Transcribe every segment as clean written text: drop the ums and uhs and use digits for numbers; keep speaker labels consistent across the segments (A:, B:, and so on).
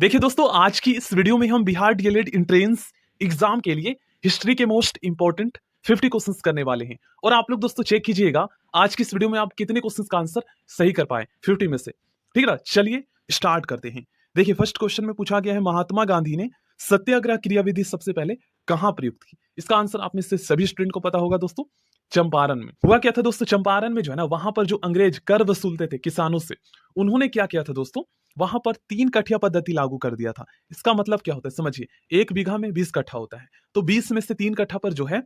A: देखिए दोस्तों, आज की इस वीडियो में हम बिहार डीएलएड एंट्रेंस एग्जाम के लिए हिस्ट्री के मोस्ट इंपॉर्टेंट 50 क्वेश्चंस करने वाले हैं। और आप लोग दोस्तों चेक कीजिएगा आज की इस वीडियो में आप कितने क्वेश्चंस का आंसर सही कर पाए 50 में से। ठीक है ना, चलिए स्टार्ट करते हैं। देखिए फर्स्ट क्वेश्चन में पूछा गया है, महात्मा गांधी ने सत्याग्रह क्रियाविधि सबसे पहले कहां प्रयुक्त की? इसका आंसर आप में से सभी स्टूडेंट को पता होगा दोस्तों, चंपारण में। हुआ क्या था दोस्तों, चंपारण में जो है ना, वहां पर जो अंग्रेज कर वसूलते थे किसानों से, उन्होंने क्या किया था दोस्तों, वहां पर 3 कठिया पद्धति लागू कर दिया था। इसका मतलब क्या होता है समझिए, 1 बीघा में 20 कट्ठा होता है, तो 20 में से 3 कट्ठा पर जो है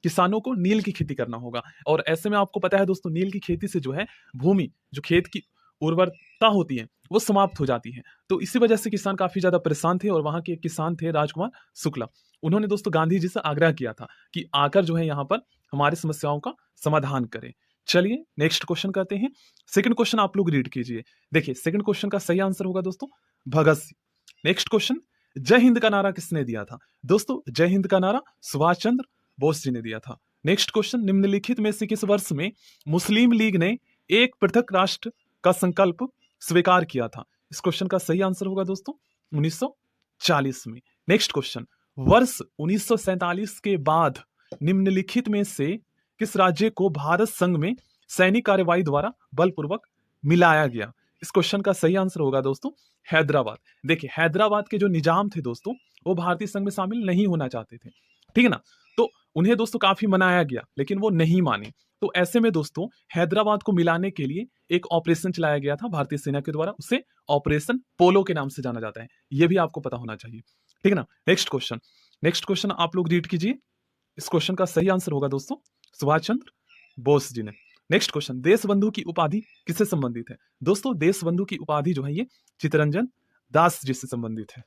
A: किसानों को नील की खेती करना होगा। और ऐसे में आपको पता है दोस्तों, नील की खेती से जो है भूमि, जो खेत की उर्वरता होती है, वो समाप्त हो जाती है। तो इसी वजह से किसान काफी ज्यादा परेशान थे। और वहां के किसान थे राजकुमार शुक्ला। उन्होंने दोस्तों गांधी जी से आग्रह किया था कि आकर जो है यहाँ पर हमारी समस्याओं का समाधान करें। चलिए नेक्स्ट क्वेश्चन करते हैं। सेकंड क्वेश्चन आप लोग रीड कीजिए। देखिए सेकंड क्वेश्चन का सही आंसर होगा दोस्तों भगत सिंह। नेक्स्ट क्वेश्चन, जय हिंद का नारा किसने दिया था? दोस्तों जय हिंद का नारा सुभाष चंद्र बोस जी ने दिया था। नेक्स्ट क्वेश्चन, निम्नलिखित में से किस वर्ष में मुस्लिम लीग ने एक पृथक राष्ट्र का संकल्प स्वीकार किया था? इस क्वेश्चन का सही आंसर होगा दोस्तों 1940 में। नेक्स्ट क्वेश्चन, वर्ष 1947 के बाद निम्नलिखित में से किस राज्य को भारत संघ में सैनिक कार्रवाई द्वारा बलपूर्वक मिलाया गया? इस क्वेश्चन का सही आंसर होगा दोस्तों हैदराबाद। देखिए हैदराबाद के जो निजाम थे दोस्तों, वो भारतीय संघ में शामिल नहीं होना चाहते थे। ठीक है ना, तो उन्हें दोस्तों काफी मनाया गया, लेकिन वो नहीं माने। तो ऐसे में दोस्तों हैदराबाद को मिलाने के लिए एक ऑपरेशन चलाया गया था भारतीय सेना के द्वारा, उसे ऑपरेशन पोलो के नाम से जाना जाता है। यह भी आपको पता होना चाहिए। ठीक है ना। नेक्स्ट क्वेश्चन आप लोग रीड कीजिए। इस क्वेश्चन का सही आंसर होगा दोस्तों सुभाष चंद्र बोस जी ने। नेक्स्ट क्वेश्चन, देश बंधु की उपाधि किससे संबंधित है? दोस्तों देश बंधु की उपाधि जो है ये चित्तरंजन दास जी से संबंधित है।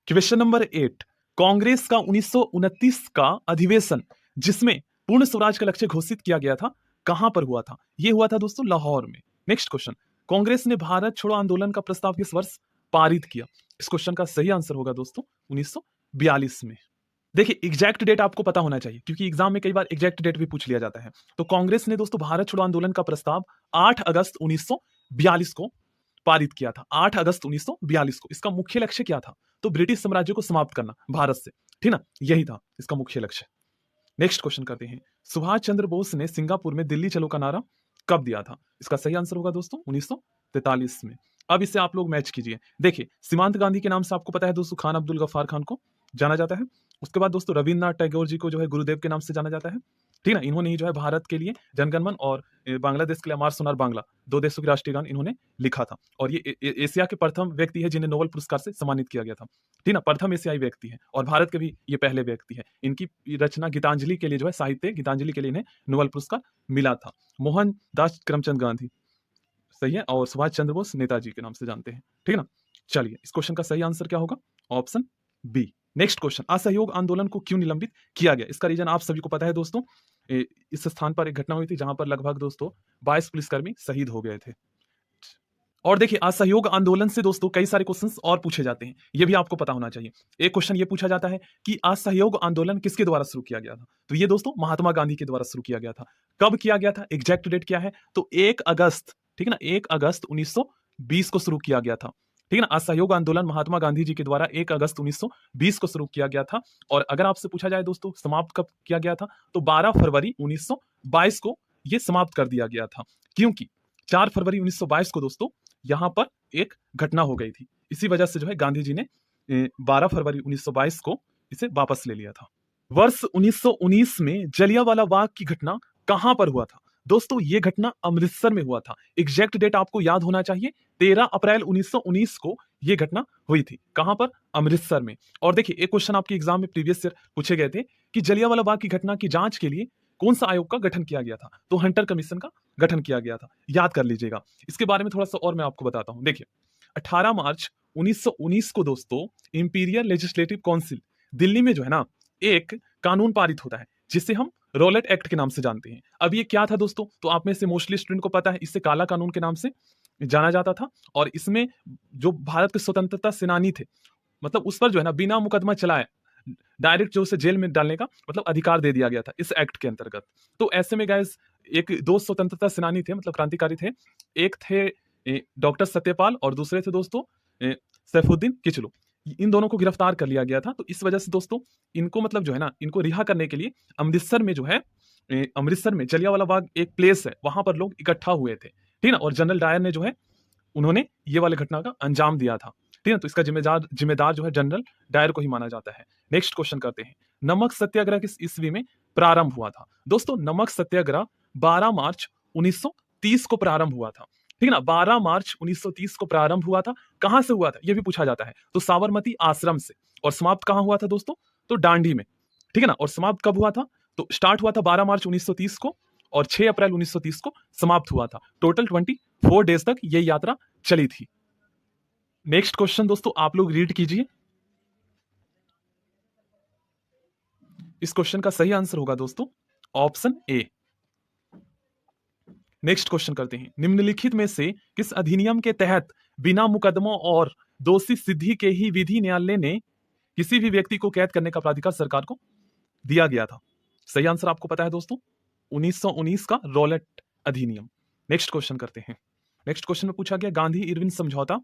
A: क्वेश्चन नंबर 8, कांग्रेस का 1929 का अधिवेशन जिसमें पूर्ण स्वराज का लक्ष्य घोषित किया गया था, कहां पर हुआ था? यह हुआ था दोस्तों लाहौर में। नेक्स्ट क्वेश्चन, कांग्रेस ने भारत छोड़ो आंदोलन का प्रस्ताव किस वर्ष पारित किया? इस क्वेश्चन का सही आंसर होगा दोस्तों 1942 में। देखिए एग्जैक्ट डेट आपको पता होना चाहिए, क्योंकि एग्जाम में कई बार एग्जैक्ट डेट भी पूछ लिया जाता है। तो कांग्रेस ने दोस्तों भारत छोड़ो आंदोलन का प्रस्ताव 8 अगस्त 1942 को पारित किया था। 8 अगस्त 1942 को। इसका मुख्य लक्ष्य क्या था? तो ब्रिटिश साम्राज्य को समाप्त करना भारत से। ठीक ना, यही था इसका मुख्य लक्ष्य। नेक्स्ट क्वेश्चन करते हैं, सुभाष चंद्र बोस ने सिंगापुर में दिल्ली चलो का नारा कब दिया था? इसका सही आंसर होगा दोस्तों 1943 में। अब इसे आप लोग मैच कीजिए। देखिए सीमांत गांधी के नाम से आपको पता है दोस्तों खान अब्दुल गफ्फार खान को जाना जाता है। उसके बाद दोस्तों रविन्द्रनाथ टैगोर जी को जो है गुरुदेव के नाम से जाना जाता है। ठीक ना, इन्होंने ही जो है भारत के लिए जनगण मन और बांग्लादेश के लिए अमार सोनार बांग्ला, 2 देशों के राष्ट्रीय गान इन्होंने लिखा था। और ये एशिया के प्रथम व्यक्ति है जिन्हें नोबेल पुरस्कार से सम्मानित किया गया था। ठीक ना, प्रथम एशियाई व्यक्ति है और भारत के भी ये पहले व्यक्ति है। इनकी रचना गीतांजलि के लिए जो है, साहित्य गीतांजलि के लिए इन्हें नोबेल पुरस्कार मिला था। मोहनदास करमचंद गांधी सही है, और सुभाष चंद्र बोस नेताजी के नाम से जानते हैं। ठीक है ना, चलिए इस क्वेश्चन का सही आंसर क्या होगा? Option B. नेक्स्ट क्वेश्चन, असहयोग आंदोलन को क्यों निलंबित किया गया? इसका रीजन आप सभी को पता है दोस्तों। इस स्थान पर एक घटना हुई थी जहां पर लगभग दोस्तों 22 पुलिसकर्मी शहीद हो गए थे। और देखिए असहयोग आंदोलन से दोस्तों कई सारे क्वेश्चंस और पूछे जाते हैं, ये भी आपको पता होना चाहिए। एक क्वेश्चन ये पूछा जाता है कि असहयोग आंदोलन किसके द्वारा शुरू किया गया था? तो ये दोस्तों महात्मा गांधी के द्वारा शुरू किया गया था। कब किया गया था, एग्जैक्ट डेट क्या है? तो 1 अगस्त, ठीक है ना, 1 अगस्त 1920 को शुरू किया गया था। ठीक है ना, असहयोग आंदोलन महात्मा गांधी जी के द्वारा 1 अगस्त 1920 को शुरू किया गया था। और अगर आपसे पूछा जाए दोस्तों समाप्त कब किया गया था, तो 12 फरवरी 1922 को यह समाप्त कर दिया गया था। क्योंकि 4 फरवरी 1922 को दोस्तों यहां पर एक घटना हो गई थी। इसी वजह से जो है गांधी जी ने 12 फरवरी 1922 को इसे वापस ले लिया था। वर्ष 1919 में जलियांवाला बाग की घटना कहां पर हुआ था? दोस्तों ये घटना अमृतसर में हुआ था। एग्जैक्ट डेट आपको याद होना चाहिए, 13 अप्रैल 1919 को यह घटना हुई थी। कहां पर? अमृतसर में। और देखिए एक क्वेश्चन आपके एग्जाम में प्रीवियस ईयर पूछे गए थे कि जलियांवाला बाग की घटना की जांच के लिए कौन सा आयोग का गठन किया गया था? तो हंटर कमीशन का गठन किया गया था, याद कर लीजिएगा। इसके बारे में थोड़ा सा और मैं आपको बताता हूं। देखिए 18 मार्च 1919 को दोस्तों इंपीरियल लेजिस्लेटिव काउंसिल दिल्ली में जो है ना एक कानून पारित होता है जिसे हम रॉलेट एक्ट के नाम से जानते हैं। अब ये क्या था दोस्तों, तो आप में से मोस्टली स्टूडेंट को पता है, इसे काला कानून के नाम से जाना जाता था। और इसमें जो भारत के स्वतंत्रता सेनानी थे, मतलब उस पर जो है ना बिना मुकदमा चलाए डायरेक्ट जो उसे जेल में डालने का मतलब अधिकार दे दिया गया था इस एक्ट के अंतर्गत। तो ऐसे में गाइस एक 2 स्वतंत्रता सेनानी थे, मतलब क्रांतिकारी थे। एक थे डॉक्टर सत्यपाल और दूसरे थे दोस्तों सैफुद्दीन किचलू। इन दोनों को गिरफ्तार कर लिया गया था। तो इस वजह से दोस्तों इनको मतलब जो है ना, इनको रिहा करने के लिए अमृतसर में जो है अमृतसर में जलियांवाला बाग एक प्लेस है, वहां पर लोग इकट्ठा हुए थे, ठीक ना। और जनरल डायर ने जो है उन्होंने ये वाले घटना का अंजाम दिया था, ठीक है। तो इसका जिम्मेदार जिम्मेदार जो है जनरल डायर को ही माना जाता है। नेक्स्ट क्वेश्चन करते हैं, नमक सत्याग्रह किस ईस्वी में प्रारंभ हुआ था? दोस्तों नमक सत्याग्रह 12 मार्च 1930 को प्रारंभ हुआ था, ठीक है ना। 12 मार्च 1930 को प्रारंभ हुआ था। कहां से हुआ था ये भी पूछा जाता है, तो साबरमती आश्रम से। और समाप्त कहां हुआ था दोस्तों? तो दांडी में, ठीक है ना। और समाप्त कब हुआ था? तो स्टार्ट हुआ था 12 मार्च 1930 को और 6 अप्रैल 1930 को समाप्त हुआ था। टोटल 24 डेज तक ये यात्रा चली थी। नेक्स्ट क्वेश्चन दोस्तों आप लोग रीड कीजिए। इस क्वेश्चन का सही आंसर होगा दोस्तों ऑप्शन ए। नेक्स्ट क्वेश्चन करते हैं, निम्नलिखित में से किस अधिनियम के तहत बिना मुकदमों और दोषी सिद्धि के ही विधि न्यायालय ने किसी भी व्यक्ति को कैद करने का प्राधिकार सरकार को दिया गया था? सही आंसर आपको पता है दोस्तों, 1919 का रॉलेट अधिनियम। नेक्स्ट क्वेश्चन करते हैं। नेक्स्ट क्वेश्चन में पूछा गया गांधी इरविन समझौता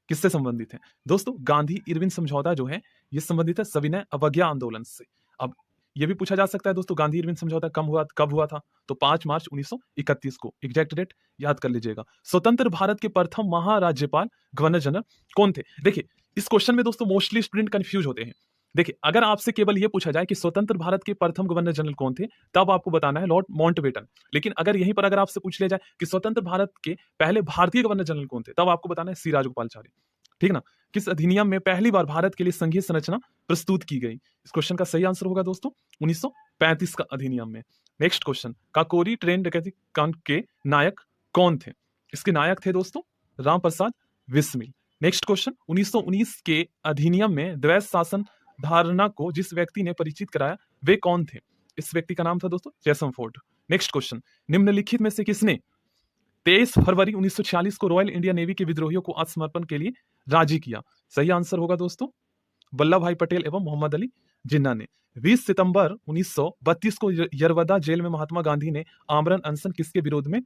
A: किससे संबंधित है? दोस्तों गांधी इरविन समझौता जो है ये संबंधित है सविनय अवज्ञा आंदोलन से। अब ये भी पूछा जा सकता है दोस्तों गांधी इरविन समझौता कब हुआ था? तो 5 मार्च 1931 को। एग्जैक्ट डेट याद कर लीजिएगा। स्वतंत्र भारत के प्रथम महाराज्यपाल गवर्नर जनरल कौन थे? देखिए इस क्वेश्चन में दोस्तों मोस्टली स्टूडेंट कंफ्यूज होते हैं। देखिए अगर आपसे केवल ये पूछा जाए कि स्वतंत्र भारत के प्रथम गवर्नर जनरल कौन थे, तब आपको बताना है लॉर्ड माउंटबेटन। लेकिन अगर यहीं पर अगर आपसे पूछ लिया जाए कि स्वतंत्र भारत के पहले भारतीय गवर्नर जनरल कौन थे, तब आपको बताना है सी राजगोपालचारी, ठीक ना। किस अधिनियम में पहली बार भारत के लिए संघीय संरचना प्रस्तुत की गई? इस क्वेश्चन का सही आंसर होगा दोस्तों 1935 का अधिनियम में। नेक्स्ट क्वेश्चन, काकोरी ट्रेन डकैती कांड के नायक कौन थे? इसके नायक थे दोस्तों राम प्रसाद बिस्मिल। नेक्स्ट क्वेश्चन, 1919 के अधिनियम में द्वैध शासन धारणा को जिस व्यक्ति ने परिचित कराया वे कौन थे? इस व्यक्ति का नाम था दोस्तों चेसमफोर्ड। नेक्स्ट क्वेश्चन, निम्नलिखित में से किसने 23 फरवरी 1946 को रॉयल इंडिया नेवी के विद्रोहियों को आत्मसमर्पण के लिए राजी किया? सही आंसर होगा दोस्तों वल्लभ भाई पटेल एवं मोहम्मद अली जिन्ना ने। 20 सितंबर 1932 को यरवदा जेल में महात्मा गांधी ने आमरण अनशन किसके विरोध में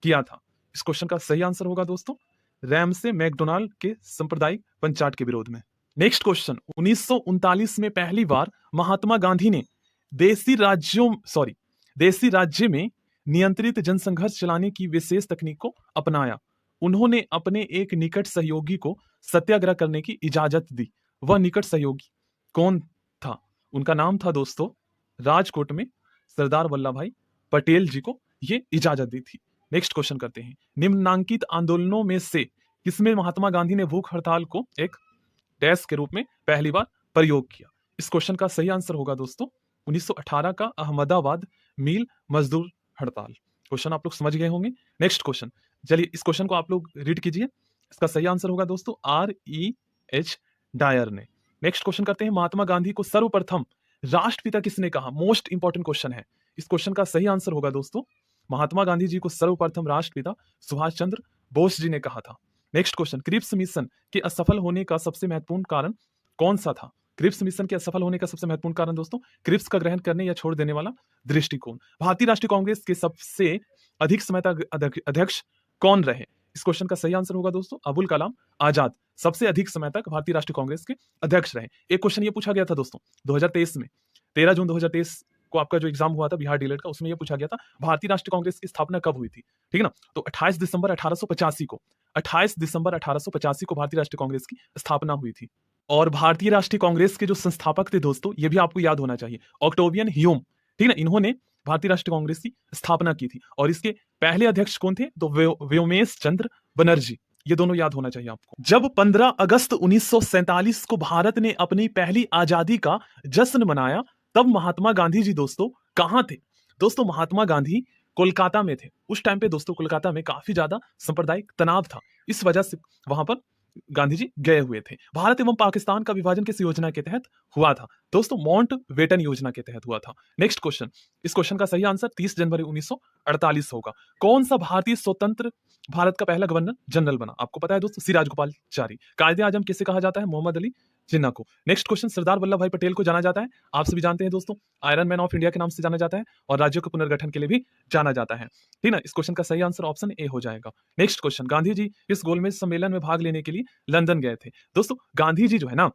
A: किया था? इस क्वेश्चन का सही आंसर होगा दोस्तों रैमसे मैकडोनाल्ड के सांप्रदायिक पंचायत के विरोध में। नेक्स्ट क्वेश्चन, 1939 में पहली बार महात्मा गांधी ने देसी राज्य में नियंत्रित जनसंघर्ष चलाने की विशेष तकनीक को अपनाया। उन्होंने अपने एक निकट सहयोगी को सत्याग्रह करने की इजाजत दी। वह निकट सहयोगी कौन था? उनका नाम था दोस्तों राजकोट में सरदार वल्लभ भाई पटेल जी को यह इजाजत दी थी। नेक्स्ट क्वेश्चन करते हैं, निम्नांकित आंदोलनों में से किसमें महात्मा गांधी ने भूख हड़ताल को एक डैश के रूप में पहली बार प्रयोग किया? इस क्वेश्चन का सही आंसर होगा दोस्तों 1918 का अहमदाबाद मील मजदूर हड़ताल। क्वेश्चन आप लोग समझ गए होंगे। नेक्स्ट क्वेश्चन, चलिए इस क्वेश्चन को आप लोग रीड कीजिए। इसका सही आंसर होगा दोस्तों R.E.H. डायर ने। नेक्स्ट क्वेश्चन करते हैं, महात्मा गांधी को सर्वप्रथम राष्ट्रपिता किसने कहा? मोस्ट इंपॉर्टेंट क्वेश्चन है। इस क्वेश्चन का सही आंसर होगा दोस्तों महात्मा गांधी जी को सर्वप्रथम राष्ट्रपिता सुभाष चंद्र बोस जी ने कहा था। नेक्स्ट क्वेश्चन, क्रिप्स मिशन के असफल होने का सबसे महत्वपूर्ण कारण कौन सा था? क्रिप्स मिशन के असफल होने का सबसे महत्वपूर्ण कारण दोस्तों क्रिप्स का ग्रहण करने या छोड़ देने वाला दृष्टिकोण। भारतीय राष्ट्रीय कांग्रेस के सबसे अधिक समय तक अध्यक्ष कौन रहे? इस क्वेश्चन का सही आंसर होगा दोस्तों अबुल कलाम आजाद सबसे अधिक समय तक भारतीय राष्ट्रीय कांग्रेस के अध्यक्ष रहे। एक क्वेश्चन ये पूछा गया था दोस्तों 2023 में, 13 जून 2023 को आपका जो एग्जाम हुआ था बिहार डीएलएड का, उसमें यह पूछा गया था भारतीय राष्ट्रीय कांग्रेस की स्थापना कब हुई थी? ठीक है ना। तो 28 दिसंबर 1885 को 28 दिसंबर 1885 को भारतीय राष्ट्रीय कांग्रेस की स्थापना हुई थी। और भारतीय राष्ट्रीय कांग्रेस के जो संस्थापक थे दोस्तों, ये भी आपको याद होना चाहिए, ऑक्टेवियन ह्यूम, ठीक है ना। इन्होंने भारतीय राष्ट्रीय कांग्रेस की स्थापना की थी। और इसके पहले अध्यक्ष कौन थे? तो व्योमेश चंद्र बनर्जी। ये दोनों याद होना चाहिए आपको। जब 15 अगस्त 1947 को भारत ने अपनी पहली आजादी का जश्न मनाया, तब महात्मा गांधी जी दोस्तों कहां थे? दोस्तों महात्मा गांधी कोलकाता में थे। उस टाइम पे दोस्तों कोलकाता में काफी ज्यादा सांप्रदायिक तनाव था, इस वजह से वहां पर गांधी जी गए हुए थे। भारत एवं पाकिस्तान का विभाजन किस योजना के तहत हुआ था? दोस्तों माउंटबेटन योजना के तहत हुआ था। नेक्स्ट क्वेश्चन, इस क्वेश्चन का सही आंसर 30 जनवरी 1948 होगा। कौन सा भारतीय स्वतंत्र भारत का पहला गवर्नर जनरल बना? आपको पता है दोस्तों सी राजगोपालचारी। कायदे आजम किसे कहा जाता है? मोहम्मद अली जिन्ना को। नेक्स्ट क्वेश्चन, सरदार वल्लभ भाई पटेल को जाना जाता है, आप सभी जानते हैं दोस्तों, आयरन मैन ऑफ इंडिया के नाम से जाना जाता है और राज्यों के पुनर्गठन के लिए भी जाना जाता है, ठीक ना। इस क्वेश्चन का सही आंसर ऑप्शन ए हो जाएगा। नेक्स्ट क्वेश्चन, गांधी जी इस गोलमेज सम्मेलन में भाग लेने के लिए लंदन गए थे। दोस्तों गांधी जी जो है ना,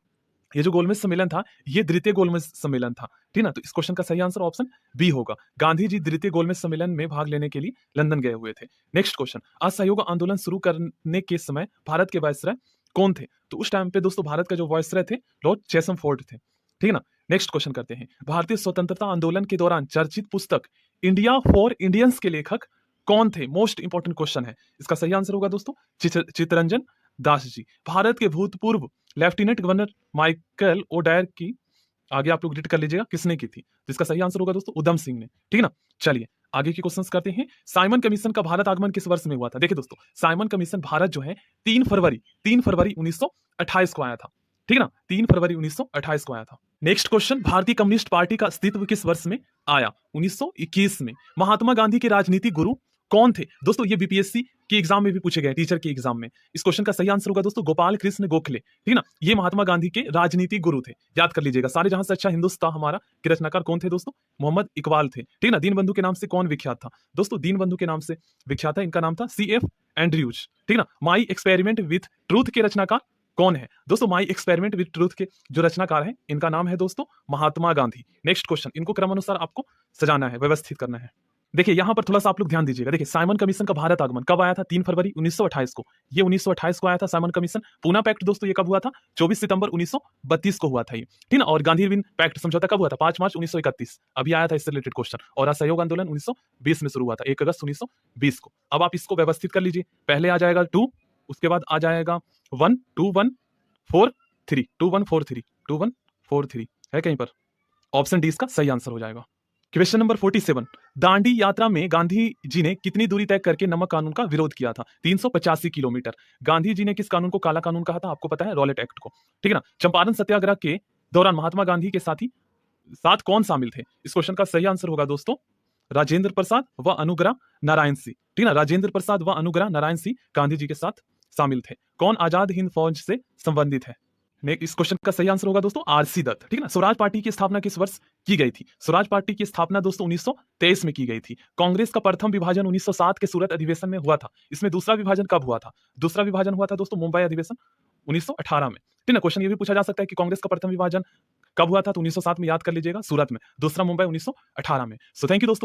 A: ये जो गोलमेज सम्मेलन था, ये द्वितीय गोलमेज सम्मेलन था, ठीक ना? तो इस क्वेश्चन का सही आंसर ऑप्शन बी होगा। गांधी जी द्वितीय गोलमेज सम्मेलन में भाग लेने के लिए लंदन गए हुए थे। नेक्स्ट क्वेश्चन, असहयोग आंदोलन शुरू करने के समय भारत के वायसराय कौन थे? तो उस टाइम पे दोस्तों भारत का जो वायसराय थे, लॉर्ड चेम्सफोर्ड थे, ठीक है ना? नेक्स्ट क्वेश्चन करते हैं, भारतीय स्वतंत्रता आंदोलन के दौरान चर्चित पुस्तक इंडिया फॉर इंडियंस के लेखक कौन थे? मोस्ट इंपॉर्टेंट क्वेश्चन है। इसका सही आंसर होगा दोस्तों चित्तरंजन दास जी। भारत के भूतपूर्व लेफ्टिनेंट गवर्नर माइकल ओडायर की, आगे आप लोग रीड कर लीजिएगा, किसने की थी? तो इसका सही आंसर होगा दोस्तों उधम सिंह ने, ठीक है ना? चलिए आगे के क्वेश्चंस करते हैं। साइमन कमीशन का भारत आगमन किस वर्ष में हुआ था? देखिए दोस्तों, साइमन कमीशन भारत जो है 3 फरवरी 1928 को आया था, ठीक है ना? 3 फरवरी 1928 को आया था। नेक्स्ट क्वेश्चन, भारतीय कम्युनिस्ट पार्टी का अस्तित्व किस वर्ष में आया? 1921 में। महात्मा गांधी के राजनीतिक गुरु कौन थे? दोस्तों ये बीपीएससी के एग्जाम में भी पूछे गए, टीचर के एग्जाम में। इस क्वेश्चन का सही आंसर होगा दोस्तों गोपाल कृष्ण गोखले, ठीक है ना? ये महात्मा गांधी के राजनीतिक गुरु थे, याद कर लीजिएगा। सारे जहां से अच्छा हिंदुस्तान हमारा के रचनाकार कौन थे दोस्तों? मोहम्मद इकबाल थे, ठीक है ना? दीनबंधु के नाम से कौन विख्यात था? दोस्तों दीनबंधु के नाम से विख्यात है, इनका नाम था CF एंड्रयूज, ठीक है ना? माई एक्सपेरिमेंट विथ ट्रूथ के रचनाकार कौन है? दोस्तों माई एक्सपेरिमेंट विथ ट्रूथ के जो रचनाकार है, इनका नाम है दोस्तों महात्मा गांधी। नेक्स्ट क्वेश्चन, इनको क्रमानुसार आपको सजाना है, व्यवस्थित करना है। देखिए यहां पर थोड़ा सा आप लोग ध्यान दीजिएगा। देखिए साइमन कमीशन का भारत आगमन कब आया था? 3 फरवरी 1928 को। ये 1928 को आया था साइमन कमीशन। पूना पैक्ट दोस्तों ये कब हुआ था? 24 सितंबर 1932 को हुआ था ये, ठीक ना? और गांधी विन पैक्ट समझौता कब हुआ था? 5 मार्च 1931। अभी आया था इससे रिलेटेड क्वेश्चन। और असहयोग आंदोलन 1920 में शुरू हुआ था, 1 अगस्त 1920 को। अब आप इसको व्यवस्थित कर लीजिए। पहले आ जाएगा 2, उसके बाद आ जाएगा 1 2 1 4 3 2 1 4 3 2 1 4 3 है कहीं पर? ऑप्शन डी इसका सही आंसर हो जाएगा। क्वेश्चन नंबर 47, दांडी यात्रा में गांधी जी ने कितनी दूरी तय करके नमक कानून का विरोध किया था? 385 किलोमीटर। गांधी जी ने किस कानून को काला कानून कहा था? आपको पता है, रॉलेट एक्ट को, ठीक है ना? चंपारण सत्याग्रह के दौरान महात्मा गांधी के साथ कौन शामिल थे? इस क्वेश्चन का सही आंसर होगा दोस्तों राजेंद्र प्रसाद व अनुग्रह नारायण सिंह, ठीक है ना? राजेंद्र प्रसाद व अनुग्रह नारायण सिंह गांधी जी के साथ शामिल थे। कौन आजाद हिंद फौज से संबंधित है? इस क्वेश्चन का सही आंसर होगा दोस्तों RC दत्त, ठीक है ना? स्वराज पार्टी की स्थापना किस वर्ष की गई थी? स्वराज पार्टी की स्थापना दोस्तों 1923 में की गई थी। कांग्रेस का प्रथम विभाजन 1907 के सूरत अधिवेशन में हुआ था। इसमें दूसरा विभाजन कब हुआ था? दूसरा विभाजन हुआ था दोस्तों मुंबई अधिवेशन 1918 में, ठीक है ना? क्वेश्चन ये भी पूछा जा सकता है कि कांग्रेस का प्रथम विभाजन कब हुआ था? तो 1907 में, याद कर लीजिएगा, सूरत में। दूसरा मुंबई 1918 में। सो थैंक यू दोस्तों।